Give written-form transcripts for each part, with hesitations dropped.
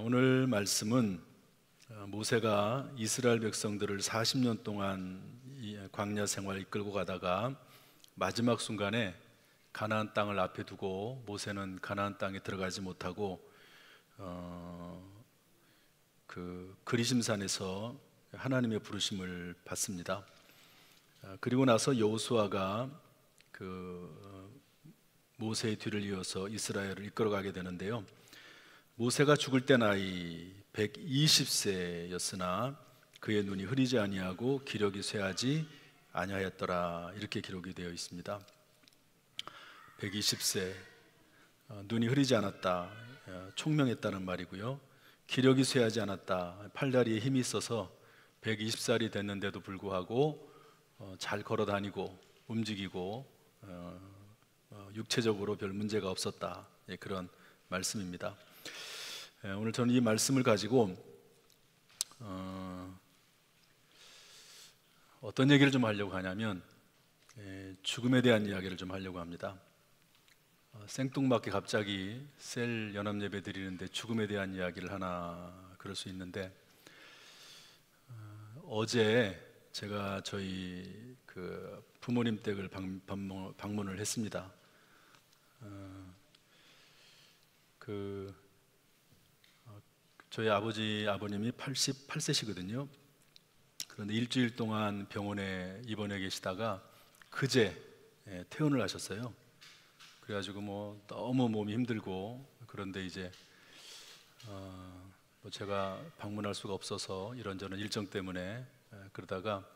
오늘 말씀은 모세가 이스라엘 백성들을 40년 동안 이 광야 생활 이끌고 가다가 마지막 순간에 가나안 땅을 앞에 두고 모세는 가나안 땅에 들어가지 못하고 그 그리심산에서 하나님의 부르심을 받습니다. 그리고 나서 여호수아가 모세의 뒤를 이어서 이스라엘을 이끌어가게 되는데요. 모세가 죽을 때 나이 120세였으나 그의 눈이 흐리지 아니하고 기력이 쇠하지 아니하였더라, 이렇게 기록이 되어 있습니다. 120세, 눈이 흐리지 않았다, 총명했다는 말이고요. 기력이 쇠하지 않았다, 팔다리에 힘이 있어서 120살이 됐는데도 불구하고 잘 걸어 다니고 움직이고 육체적으로 별 문제가 없었다, 그런 말씀입니다. 오늘 저는 이 말씀을 가지고 어떤 얘기를 좀 하려고 하냐면 죽음에 대한 이야기를 좀 하려고 합니다. 생뚱맞게 갑자기 셀 연합 예배 드리는데 죽음에 대한 이야기를 하나 그럴 수 있는데, 어제 제가 저희 부모님 댁을 방문을 했습니다. 저희 아버님이 88세시거든요. 그런데 일주일 동안 병원에 입원해 계시다가 그제 퇴원을 하셨어요. 그래가지고 너무 몸이 힘들고, 그런데 이제 제가 방문할 수가 없어서 이런저런 일정 때문에 그러다가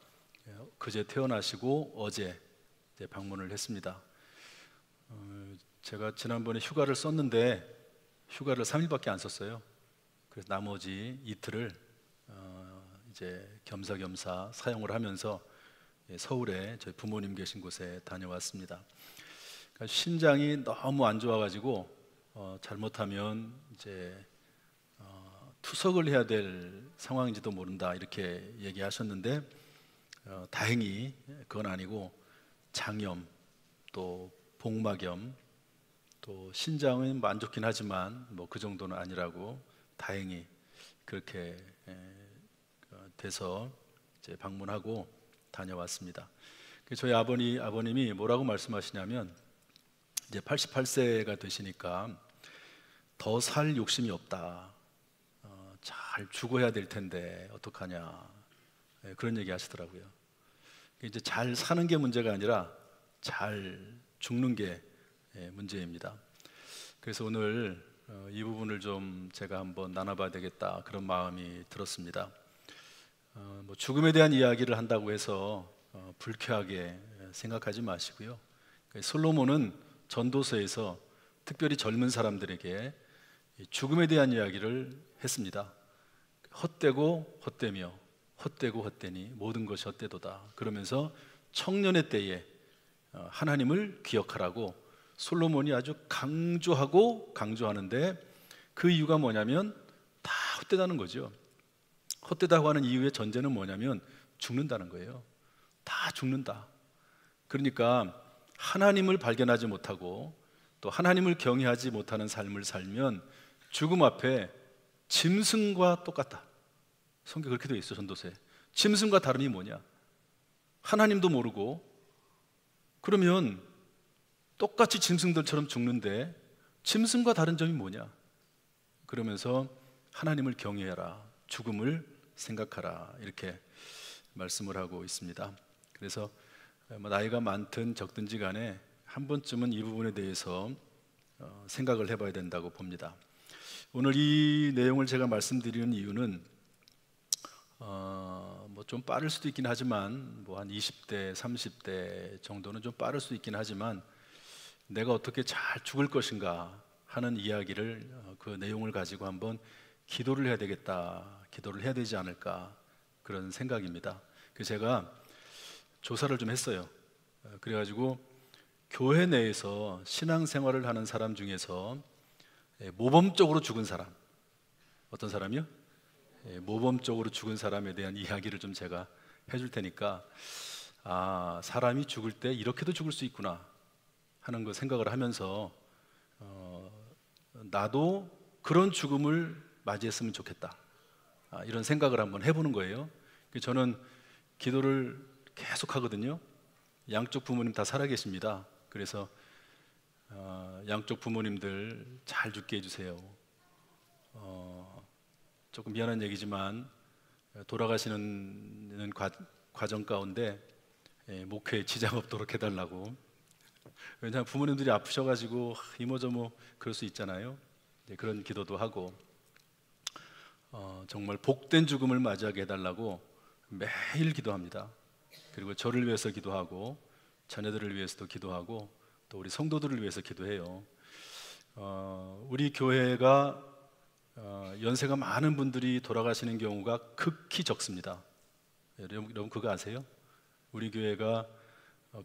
그제 퇴원하시고 어제 방문을 했습니다. 제가 지난번에 휴가를 썼는데 휴가를 3일밖에 안 썼어요. 그래서 나머지 이틀을 이제 겸사겸사 사용을 하면서 서울에 저희 부모님 계신 곳에 다녀왔습니다. 그러니까 신장이 너무 안 좋아가지고 잘못하면 이제 투석을 해야 될 상황인지도 모른다, 이렇게 얘기하셨는데 다행히 그건 아니고 장염, 또 복막염, 또 신장은 안 좋긴 하지만 그 정도는 아니라고 다행히 그렇게 돼서 이제 방문하고 다녀왔습니다. 저희 아버님이 뭐라고 말씀하시냐면, 이제 88세가 되시니까 더 살 욕심이 없다, 잘 죽어야 될 텐데 어떡하냐, 그런 얘기 하시더라고요. 이제 잘 사는 게 문제가 아니라 잘 죽는 게 문제입니다. 그래서 오늘 이 부분을 좀 제가 한번 나눠봐야 되겠다, 그런 마음이 들었습니다. 죽음에 대한 이야기를 한다고 해서 불쾌하게 생각하지 마시고요. 솔로몬은 전도서에서 특별히 젊은 사람들에게 죽음에 대한 이야기를 했습니다. 헛되고 헛되며 헛되고 헛되니 모든 것이 헛되도다, 그러면서 청년의 때에 하나님을 기억하라고 솔로몬이 아주 강조하는데, 그 이유가 뭐냐면 다 헛되다는 거죠. 헛되다고 하는 이유의 전제는 뭐냐면 죽는다는 거예요. 다 죽는다. 그러니까 하나님을 발견하지 못하고 또 하나님을 경외하지 못하는 삶을 살면 죽음 앞에 짐승과 똑같다. 성경 그렇게 되어 있어, 전도서에. 짐승과 다름이 뭐냐? 하나님도 모르고, 그러면 똑같이 짐승들처럼 죽는데 짐승과 다른 점이 뭐냐? 그러면서 하나님을 경외하라, 죽음을 생각하라, 이렇게 말씀을 하고 있습니다. 그래서 나이가 많든 적든지 간에 한 번쯤은 이 부분에 대해서 생각을 해봐야 된다고 봅니다. 오늘 이 내용을 제가 말씀드리는 이유는 좀 빠를 수도 있긴 하지만 한 20대, 30대 정도는 좀 빠를 수도 있긴 하지만, 내가 어떻게 잘 죽을 것인가 하는 이야기를, 그 내용을 가지고 한번 기도를 해야 되겠다, 기도를 해야 되지 않을까, 그런 생각입니다. 그래서 제가 조사를 좀 했어요. 그래가지고 교회 내에서 신앙생활을 하는 사람 중에서 모범적으로 죽은 사람, 어떤 사람이요? 모범적으로 죽은 사람에 대한 이야기를 좀 제가 해줄 테니까, 사람이 죽을 때 이렇게도 죽을 수 있구나 하는 거 생각을 하면서 나도 그런 죽음을 맞이했으면 좋겠다. 이런 생각을 한번 해보는 거예요. 저는 기도를 계속 하거든요. 양쪽 부모님 다 살아계십니다. 그래서 양쪽 부모님들 잘 죽게 해주세요. 조금 미안한 얘기지만 돌아가시는 과정 가운데 목회에 지장 없도록 해달라고. 왜냐하면 부모님들이 아프셔가지고 이모저모 그럴 수 있잖아요. 그런 기도도 하고, 정말 복된 죽음을 맞이하게 해달라고 매일 기도합니다. 그리고 저를 위해서 기도하고, 자녀들을 위해서도 기도하고, 또 우리 성도들을 위해서 기도해요. 우리 교회가 연세가 많은 분들이 돌아가시는 경우가 극히 적습니다. 여러분 그거 아세요? 우리 교회가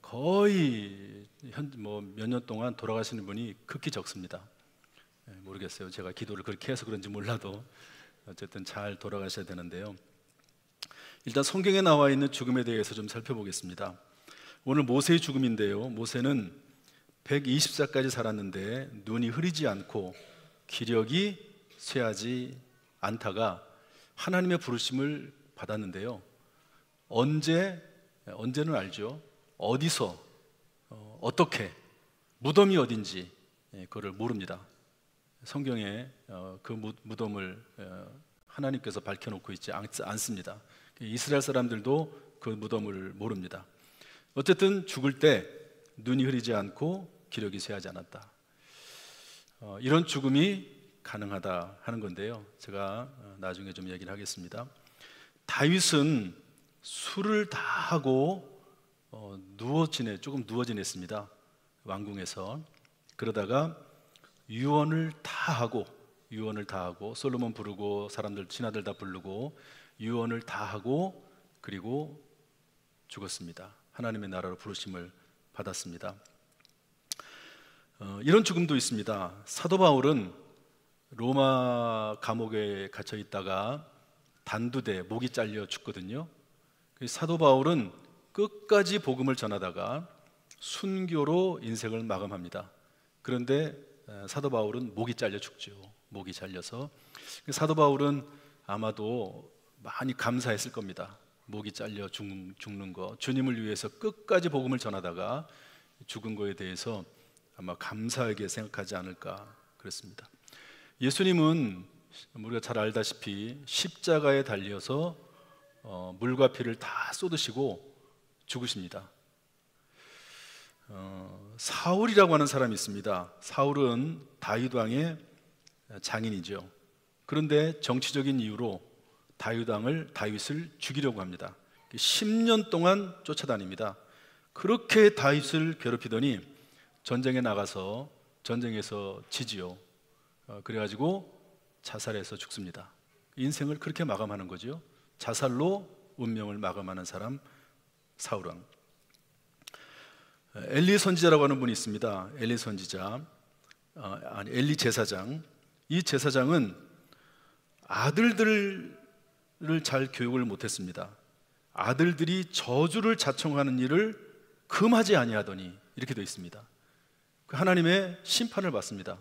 거의 몇 년 동안 돌아가시는 분이 극히 적습니다. 모르겠어요. 제가 기도를 그렇게 해서 그런지 몰라도 어쨌든 잘 돌아가셔야 되는데요. 일단 성경에 나와 있는 죽음에 대해서 좀 살펴보겠습니다. 오늘 모세의 죽음인데요. 모세는 120살까지 살았는데 눈이 흐리지 않고 기력이 쇠하지 않다가 하나님의 부르심을 받았는데요. 언제는 알죠. 어디서, 어떻게, 무덤이 어딘지 그걸 모릅니다. 성경에 그 무덤을 하나님께서 밝혀놓고 있지 않습니다. 이스라엘 사람들도 그 무덤을 모릅니다. 어쨌든 죽을 때 눈이 흐리지 않고 기력이 쇠하지 않았다. 이런 죽음이 가능하다 하는 건데요. 제가 나중에 좀 얘기를 하겠습니다. 다윗은 술을 다 하고 조금 누워 지냈습니다. 왕궁에서. 그러다가 유언을 다 하고 솔로몬 부르고 사람들 신하들 다 부르고 유언을 다 하고 그리고 죽었습니다. 하나님의 나라로 부르심을 받았습니다. 이런 죽음도 있습니다. 사도 바울은 로마 감옥에 갇혀 있다가 단두대, 목이 잘려 죽거든요. 사도 바울은 끝까지 복음을 전하다가 순교로 인생을 마감합니다. 그런데 사도 바울은 목이 잘려 죽죠. 목이 잘려서. 사도 바울은 아마도 많이 감사했을 겁니다. 목이 잘려 죽는 거, 주님을 위해서 끝까지 복음을 전하다가 죽은 거에 대해서 아마 감사하게 생각하지 않을까 그렇습니다. 예수님은 우리가 잘 알다시피 십자가에 달려서 물과 피를 다 쏟으시고 죽으십니다. 사울이라고 하는 사람이 있습니다. 사울은 다윗 왕의 장인이죠. 그런데 정치적인 이유로 다윗을 죽이려고 합니다. 10년 동안 쫓아다닙니다. 그렇게 다윗을 괴롭히더니 전쟁에 나가서 전쟁에서 지지요. 그래가지고 자살해서 죽습니다. 인생을 그렇게 마감하는 거죠. 자살로 운명을 마감하는 사람 사울왕. 엘리 선지자라고 하는 분이 있습니다. 엘리 선지자, 엘리 제사장. 이 제사장은 아들들을 잘 교육을 못했습니다. 아들들이 저주를 자청하는 일을 금하지 아니하더니 이렇게 되어 있습니다. 하나님의 심판을 받습니다.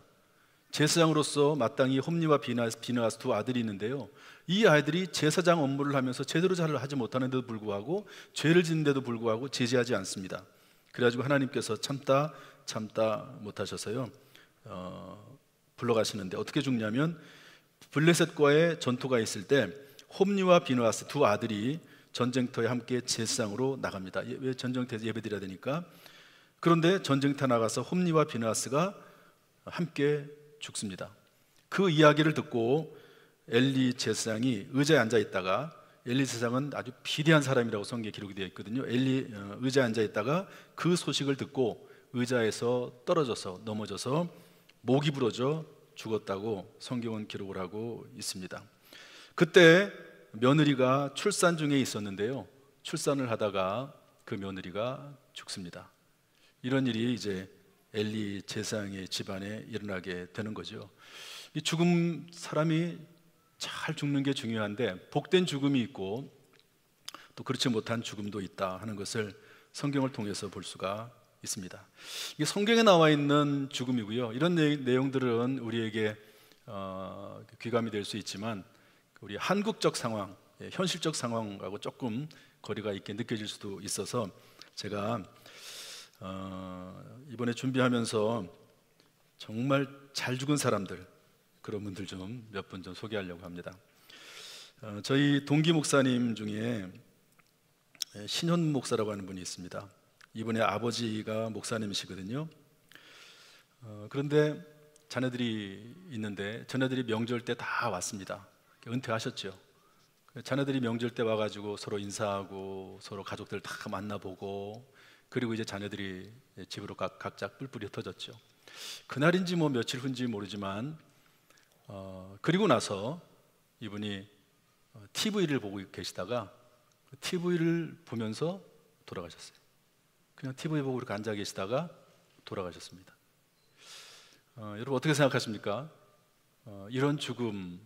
제사장으로서 마땅히 홈니와 비느하스 두 아들이 있는데요. 이 아이들이 제사장 업무를 하면서 제대로 잘 하지 못하는데도 불구하고 죄를 짓는데도 불구하고 제지하지 않습니다. 그래가지고 하나님께서 참다 못하셔서요 불러가시는데 어떻게 죽냐면 블레셋과의 전투가 있을 때 홈니와 비느하스 두 아들이 전쟁터에 함께 제사장으로 나갑니다. 왜 전쟁터에서 예배드려야 되니까. 그런데 전쟁터 나가서 홈니와 비느하스가 함께 죽습니다. 그 이야기를 듣고 엘리 제사장이 의자에 앉아 있다가, 엘리 제사장은 아주 비대한 사람이라고 성경에 기록이 되어 있거든요. 엘리 의자에 앉아 있다가 그 소식을 듣고 의자에서 넘어져서 목이 부러져 죽었다고 성경은 기록을 하고 있습니다. 그때 며느리가 출산 중에 있었는데요. 출산을 하다가 그 며느리가 죽습니다. 이런 일이 이제 엘리 제사장의 집안에 일어나게 되는 거죠. 이 죽음, 사람이 잘 죽는 게 중요한데 복된 죽음이 있고 또 그렇지 못한 죽음도 있다 하는 것을 성경을 통해서 볼 수가 있습니다. 이게 성경에 나와 있는 죽음이고요. 이런 내용들은 우리에게 귀감이 될 수 있지만 우리 한국적 상황, 현실적 상황하고 조금 거리가 있게 느껴질 수도 있어서 제가 이번에 준비하면서 정말 잘 죽은 사람들, 그런 분들 좀 몇 분 좀 소개하려고 합니다. 저희 동기 목사님 중에 신현 목사라고 하는 분이 있습니다. 이분의 아버지가 목사님이시거든요. 그런데 자녀들이 있는데 자녀들이 명절 때 다 왔습니다. 은퇴하셨죠. 자녀들이 명절 때 와가지고 서로 인사하고 서로 가족들 다 만나보고, 그리고 이제 자녀들이 집으로 각자 뿔뿔이 흩어졌죠. 그날인지 뭐 며칠 후인지 모르지만 그리고 나서 이분이 TV를 보고 계시다가 TV를 보면서 돌아가셨어요. 그냥 TV 보고 이렇게 앉아 계시다가 돌아가셨습니다. 여러분 어떻게 생각하십니까? 이런 죽음,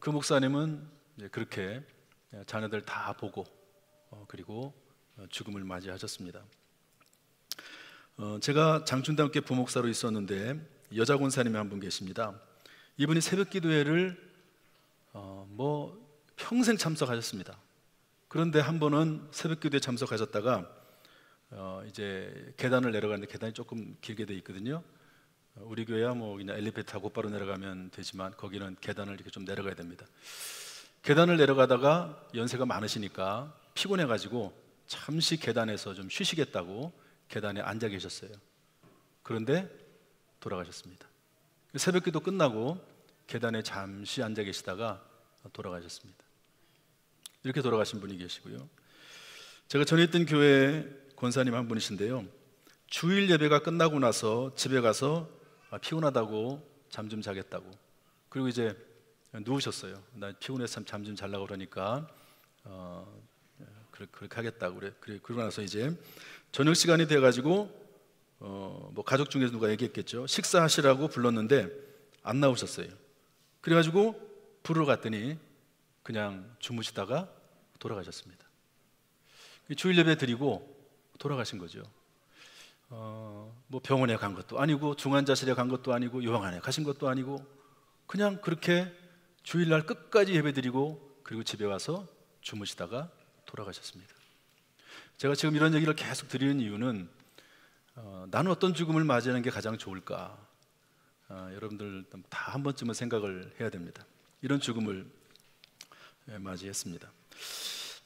그 목사님은 그렇게 자녀들 다 보고 그리고 죽음을 맞이하셨습니다. 제가 장춘대학교 부목사로 있었는데 여자 권사님이 한 분 계십니다. 이분이 새벽 기도회를 뭐 평생 참석하셨습니다. 그런데 한 번은 새벽 기도에 참석하셨다가 이제 계단을 내려가는데 계단이 조금 길게 돼 있거든요. 우리 교회야 뭐 그냥 엘리베이터 타고 곧바로 내려가면 되지만 거기는 계단을 이렇게 좀 내려가야 됩니다. 계단을 내려가다가 연세가 많으시니까 피곤해가지고 잠시 계단에서 좀 쉬시겠다고 계단에 앉아 계셨어요. 그런데 돌아가셨습니다. 새벽기도 끝나고 계단에 잠시 앉아 계시다가 돌아가셨습니다. 이렇게 돌아가신 분이 계시고요. 제가 전에 있던 교회 권사님 한 분이신데요, 주일 예배가 끝나고 나서 집에 가서 피곤하다고 잠 좀 자겠다고, 그리고 이제 누우셨어요. 나 피곤해서 잠 좀 자려고 그러니까 그렇게 하겠다고 그러고 나서 이제 저녁 시간이 돼가지고 뭐 가족 중에서 누가 얘기했겠죠. 식사하시라고 불렀는데 안 나오셨어요. 그래가지고 부르러 갔더니 그냥 주무시다가 돌아가셨습니다. 주일 예배 드리고 돌아가신 거죠. 뭐 병원에 간 것도 아니고 중환자실에 간 것도 아니고 요양원에 가신 것도 아니고 그냥 그렇게 주일날 끝까지 예배 드리고 그리고 집에 와서 주무시다가 돌아가셨습니다. 제가 지금 이런 얘기를 계속 드리는 이유는 나는 어떤 죽음을 맞이하는 게 가장 좋을까? 여러분들 다 한 번쯤은 생각을 해야 됩니다. 이런 죽음을 맞이했습니다.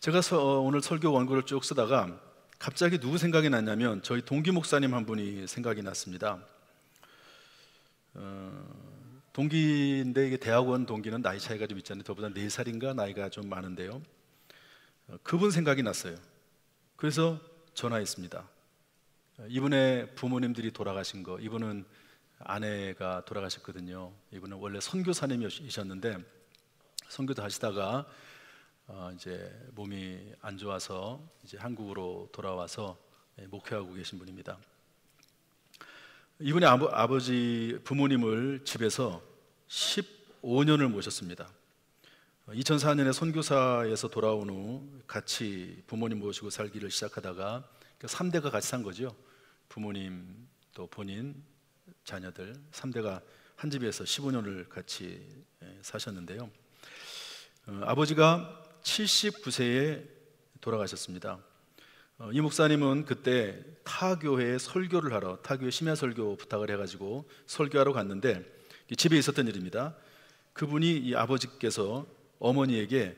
제가 오늘 설교 원고를 쭉 쓰다가 갑자기 누구 생각이 났냐면 저희 동기 목사님 한 분이 생각이 났습니다. 동기인데 이게 대학원 동기는 나이 차이가 좀 있잖아요. 저보다 4살인가 나이가 좀 많은데요. 그분 생각이 났어요. 그래서 전화했습니다. 이분의 부모님들이 돌아가신 거, 이분은 아내가 돌아가셨거든요. 이분은 원래 선교사님이셨는데 선교도 하시다가 이제 몸이 안 좋아서 이제 한국으로 돌아와서 목회하고 계신 분입니다. 이분의 아버지 부모님을 집에서 15년을 모셨습니다. 2004년에 선교사에서 돌아온 후 같이 부모님 모시고 살기를 시작하다가 3대가 같이 산 거죠. 부모님 또 본인 자녀들 3대가 한 집에서 15년을 같이 사셨는데요. 아버지가 79세에 돌아가셨습니다. 이 목사님은 그때 타교회에 설교를 하러, 타교회 심야 설교 부탁을 해가지고 설교하러 갔는데 집에 있었던 일입니다. 그분이 이 아버지께서 어머니에게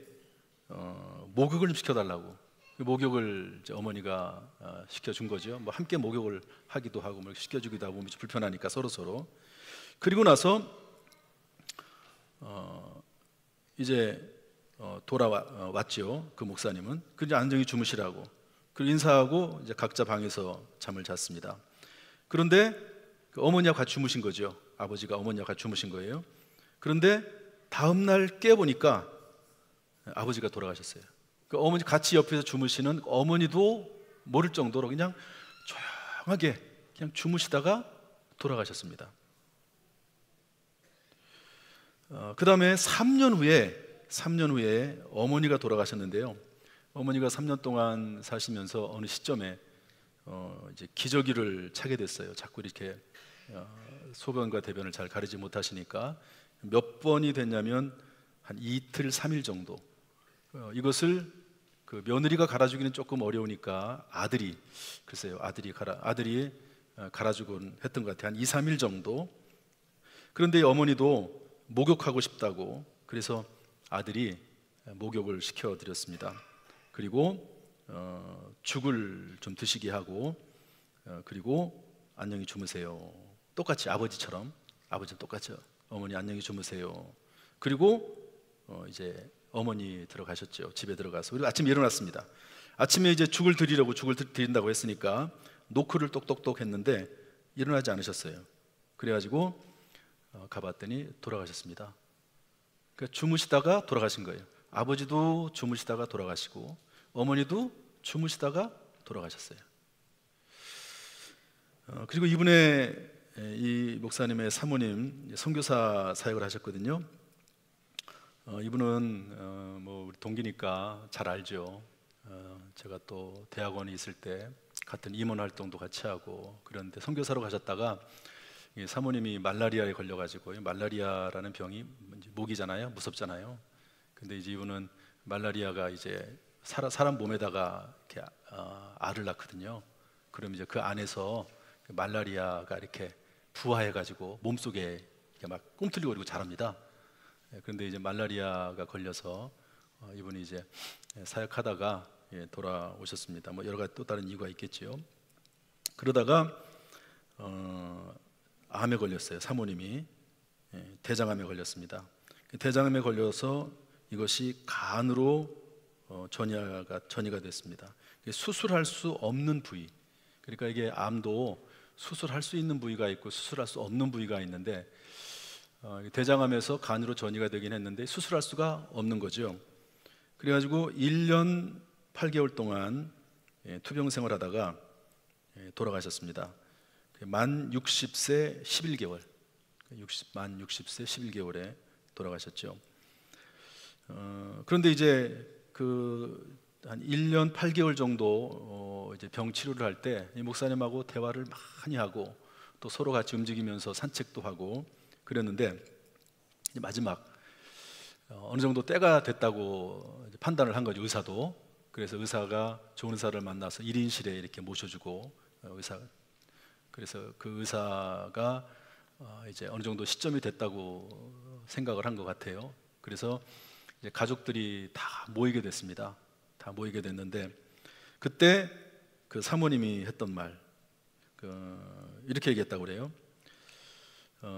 목욕을 좀 시켜달라고, 목욕을 이제 어머니가 시켜준 거죠. 뭐 함께 목욕을 하기도 하고 뭐 시켜주기도 하고 몸이 불편하니까 서로. 그리고 나서 이제 돌아왔죠. 그 목사님은 그냥 안정히 주무시라고, 그리고 인사하고 이제 각자 방에서 잠을 잤습니다. 그런데 그 어머니와 같이 주무신 거죠. 아버지가 어머니와 같이 주무신 거예요. 그런데 다음 날 깨보니까 아버지가 돌아가셨어요. 그 어머니 같이 옆에서 주무시는 어머니도 모를 정도로 그냥 조용하게 그냥 주무시다가 돌아가셨습니다. 그 다음에 3년 후에 어머니가 돌아가셨는데요. 어머니가 3년 동안 사시면서 어느 시점에 이제 기저귀를 차게 됐어요. 자꾸 이렇게 소변과 대변을 잘 가리지 못하시니까 몇 번이 됐냐면 한 이틀 3일 정도. 이것을 그 며느리가 갈아주기는 조금 어려우니까 아들이, 글쎄요, 아들이 갈아주곤 했던 것 같아요. 한 2, 3일 정도. 그런데 어머니도 목욕하고 싶다고, 그래서 아들이 목욕을 시켜드렸습니다. 그리고 죽을 좀 드시게 하고, 그리고 안녕히 주무세요. 똑같이 아버지처럼 똑같죠. 어머니 안녕히 주무세요. 그리고 이제 어머니 들어가셨죠. 집에 들어가서. 그리고 아침에 일어났습니다. 아침에 이제 죽을 드린다고 했으니까 노크를 똑똑똑 했는데 일어나지 않으셨어요. 그래가지고 가봤더니 돌아가셨습니다. 그러니까 주무시다가 돌아가신 거예요. 아버지도 주무시다가 돌아가시고 어머니도 주무시다가 돌아가셨어요. 그리고 이 목사님의 사모님 선교사 사역을 하셨거든요. 이분은 뭐 우리 동기니까 잘 알죠. 제가 또 대학원에 있을 때 같은 임원 활동도 같이 하고 그런데 선교사로 가셨다가 사모님이 말라리아에 걸려가지고, 말라리아라는 병이 모기잖아요, 무섭잖아요. 근데 이제 이분은 말라리아가 이제 사람 몸에다가 이렇게 알을 낳거든요. 그럼 이제 그 안에서 말라리아가 이렇게 부화해가지고 몸속에 이렇게 막 꿈틀거리고 자랍니다. 그런데 이제 말라리아가 걸려서 이분이 이제 사역하다가 돌아오셨습니다. 뭐 여러 가지 또 다른 이유가 있겠지요. 그러다가 암에 걸렸어요. 사모님이 대장암에 걸렸습니다. 대장암에 걸려서 이것이 간으로 전이가 됐습니다. 수술할 수 없는 부위. 그러니까 이게 암도 수술할 수 있는 부위가 있고 수술할 수 없는 부위가 있는데 대장암에서 간으로 전이가 되긴 했는데 수술할 수가 없는 거죠. 그래가지고 1년 8개월 동안 투병 생활하다가 돌아가셨습니다. 만 60세 11개월, 만 60세 11개월에 돌아가셨죠. 그런데 이제 한 1년 8개월 정도 이제 병 치료를 할 때 이 목사님하고 대화를 많이 하고 또 서로 같이 움직이면서 산책도 하고 그랬는데 마지막 어느 정도 때가 됐다고 판단을 한 거죠. 의사도. 그래서 의사가 좋은 의사를 만나서 1인실에 이렇게 모셔주고 그래서 그 의사가 이제 어느 정도 시점이 됐다고 생각을 한 것 같아요. 그래서 이제 가족들이 다 모이게 됐습니다. 다 모이게 됐는데 그때 그 사모님이 했던 말 이렇게 얘기했다고 그래요.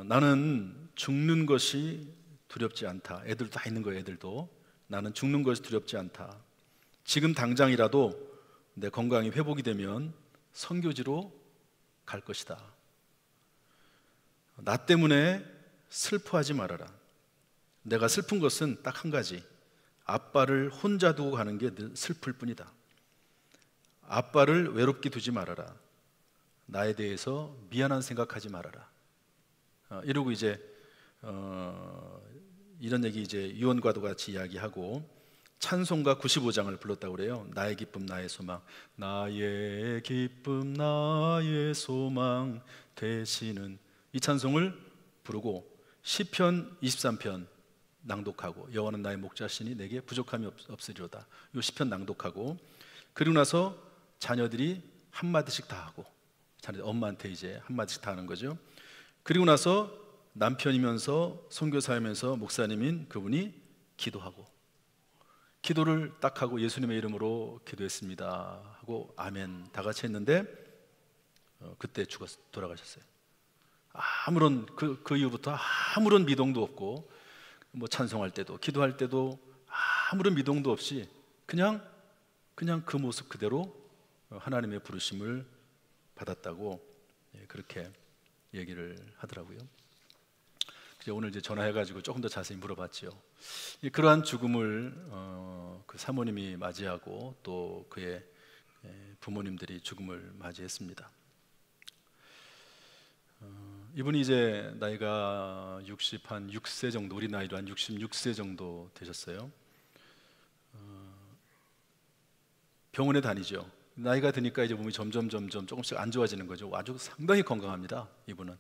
나는 죽는 것이 두렵지 않다. 애들도 다 있는 거예요. 애들도 나는 죽는 것이 두렵지 않다. 지금 당장이라도 내 건강이 회복이 되면 선교지로 갈 것이다. 나 때문에 슬퍼하지 말아라. 내가 슬픈 것은 딱 한 가지. 아빠를 혼자 두고 가는 게 늘 슬플 뿐이다. 아빠를 외롭게 두지 말아라. 나에 대해서 미안한 생각하지 말아라. 이러고 이제 이런 얘기 이제 유언과도 같이 이야기하고 찬송가 95장을 불렀다고 그래요. 나의 기쁨 나의 소망, 나의 기쁨 나의 소망 되시는 이 찬송을 부르고 시편 23편 낭독하고 여호와는 나의 목자시니 내게 부족함이 없으리로다. 이 시편 낭독하고 그리고 나서 자녀들이 한마디씩 다 하고 엄마한테 이제 한마디씩 다 하는 거죠. 그리고 나서 남편이면서 선교사이면서 목사님인 그분이 기도하고 기도를 딱 하고 예수님의 이름으로 기도했습니다 하고 아멘 다 같이 했는데 그때 돌아가셨어요. 아무런 그 이후부터 아무런 미동도 없고 뭐 찬송할 때도 기도할 때도 아무런 미동도 없이 그냥 그 모습 그대로 하나님의 부르심을 받았다고 그렇게 얘기를 하더라고요. 오늘 이제 전화해가지고 조금 더 자세히 물어봤죠. 그러한 죽음을 그 사모님이 맞이하고 또 그의 부모님들이 죽음을 맞이했습니다. 이분이 이제 나이가 66세 정도, 우리 나이로 한 66세 정도 되셨어요. 병원에 다니죠. 나이가 드니까 이제 몸이 점점 조금씩 안 좋아지는 거죠. 아주 상당히 건강합니다. 이분은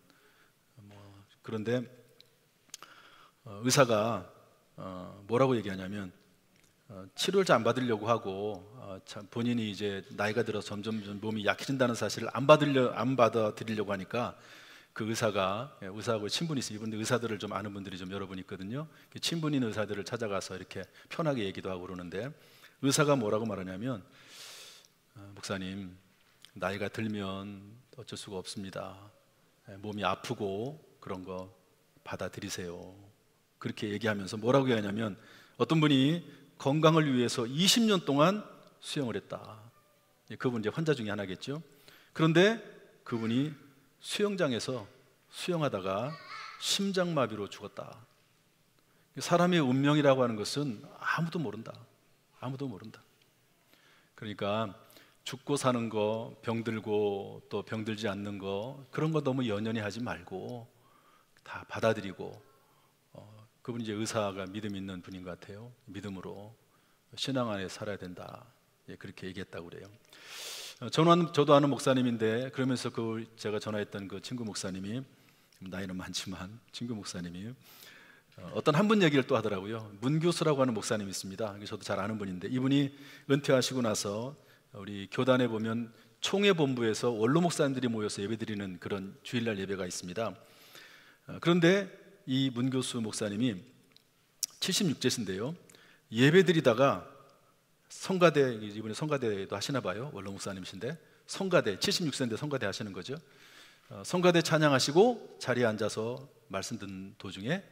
그런데 의사가 뭐라고 얘기하냐면 치료를 잘 안 받으려고 하고 참 본인이 이제 나이가 들어서 점점 몸이 약해진다는 사실을 안 받아들이려고 하니까 그 의사하고 친분이 있어요. 이분들 의사들을 좀 아는 분들이 좀 여러 분 있거든요. 친분 있는 의사들을 찾아가서 이렇게 편하게 얘기도 하고 그러는데 의사가 뭐라고 말하냐면 목사님, 나이가 들면 어쩔 수가 없습니다. 몸이 아프고 그런 거 받아들이세요. 그렇게 얘기하면서 뭐라고 얘기하냐면 어떤 분이 건강을 위해서 20년 동안 수영을 했다. 그분 이제 환자 중에 하나겠죠. 그런데 그분이 수영장에서 수영하다가 심장마비로 죽었다. 사람의 운명이라고 하는 것은 아무도 모른다. 아무도 모른다. 그러니까 죽고 사는 거, 병들고 또 병들지 않는 거, 그런 거 너무 연연히 하지 말고 다 받아들이고, 그분이 이제 의사가 믿음 있는 분인 것 같아요. 믿음으로 신앙 안에 살아야 된다. 그렇게 얘기했다고 그래요. 저도 아는 목사님인데, 그러면서 제가 전화했던 그 친구 목사님이, 나이는 많지만 친구 목사님이 어떤 한 분 얘기를 또 하더라고요. 문 교수라고 하는 목사님이 있습니다. 저도 잘 아는 분인데, 이분이 은퇴하시고 나서 우리 교단에 보면 총회 본부에서 원로 목사님들이 모여서 예배드리는 그런 주일날 예배가 있습니다. 그런데 이 문 교수 목사님이 76세신데요. 예배드리다가 성가대, 이분이 성가대도 하시나 봐요. 원로 목사님이신데 성가대, 76세인데 성가대 하시는 거죠. 성가대 찬양하시고 자리에 앉아서 말씀 듣는 도중에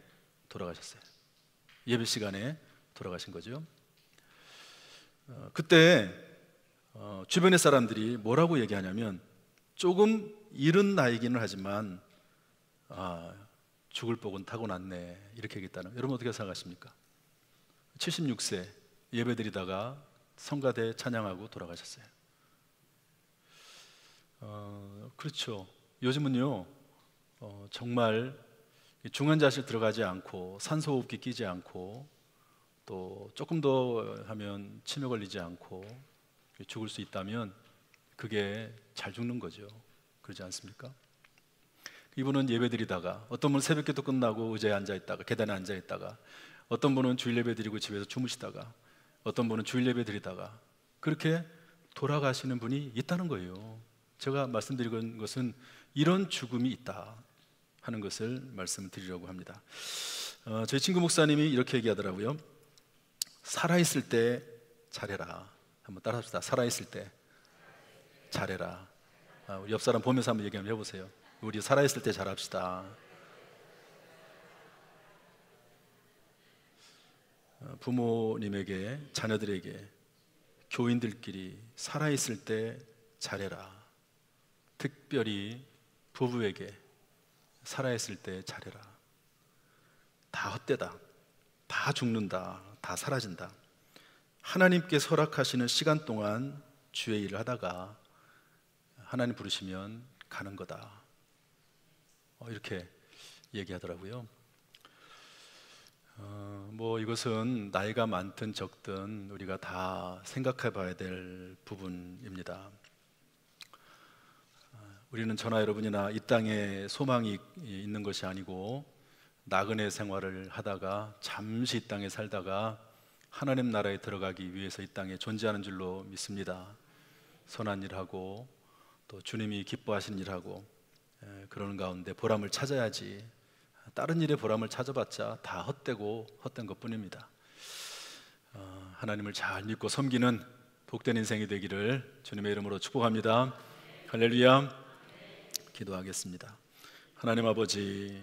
돌아가셨어요. 예배 시간에 돌아가신 거죠. 그때 주변의 사람들이 뭐라고 얘기하냐면, 조금 이른 나이기는 하지만 죽을 복은 타고났네, 이렇게 얘기했다는. 여러분 어떻게 생각하십니까? 76세 예배드리다가 성가대 찬양하고 돌아가셨어요. 그렇죠. 요즘은요 정말 중환자실 들어가지 않고 산소호흡기 끼지 않고 또 조금 더 하면 치매 걸리지 않고 죽을 수 있다면 그게 잘 죽는 거죠. 그러지 않습니까? 이분은 예배드리다가, 어떤 분은 새벽기도 끝나고 의자에 앉아있다가, 계단에 앉아있다가, 어떤 분은 주일 예배 드리고 집에서 주무시다가, 어떤 분은 주일 예배 드리다가 그렇게 돌아가시는 분이 있다는 거예요. 제가 말씀드리는 것은 이런 죽음이 있다 하는 것을 말씀드리려고 합니다. 저희 친구 목사님이 이렇게 얘기하더라고요. 살아있을 때 잘해라. 한번 따라합시다. 살아있을 때 잘해라. 우리 옆 사람 보면서 한번 얘기 한번 해보세요. 우리 살아있을 때 잘합시다. 부모님에게, 자녀들에게, 교인들끼리 살아있을 때 잘해라. 특별히 부부에게 살아있을 때 잘해라. 다 헛되다. 다 죽는다. 다 사라진다. 하나님께 허락하시는 시간 동안 주의 일을 하다가 하나님 부르시면 가는 거다. 이렇게 얘기하더라고요. 뭐 이것은 나이가 많든 적든 우리가 다 생각해 봐야 될 부분입니다. 우리는 저나 여러분이나 이 땅에 소망이 있는 것이 아니고 나그네 생활을 하다가 잠시 이 땅에 살다가 하나님 나라에 들어가기 위해서 이 땅에 존재하는 줄로 믿습니다. 선한 일하고 또 주님이 기뻐하시는 일하고 그러는 가운데 보람을 찾아야지, 다른 일에 보람을 찾아봤자 다 헛되고 헛된 것뿐입니다. 하나님을 잘 믿고 섬기는 복된 인생이 되기를 주님의 이름으로 축복합니다. 할렐루야. 기도하겠습니다. 하나님 아버지,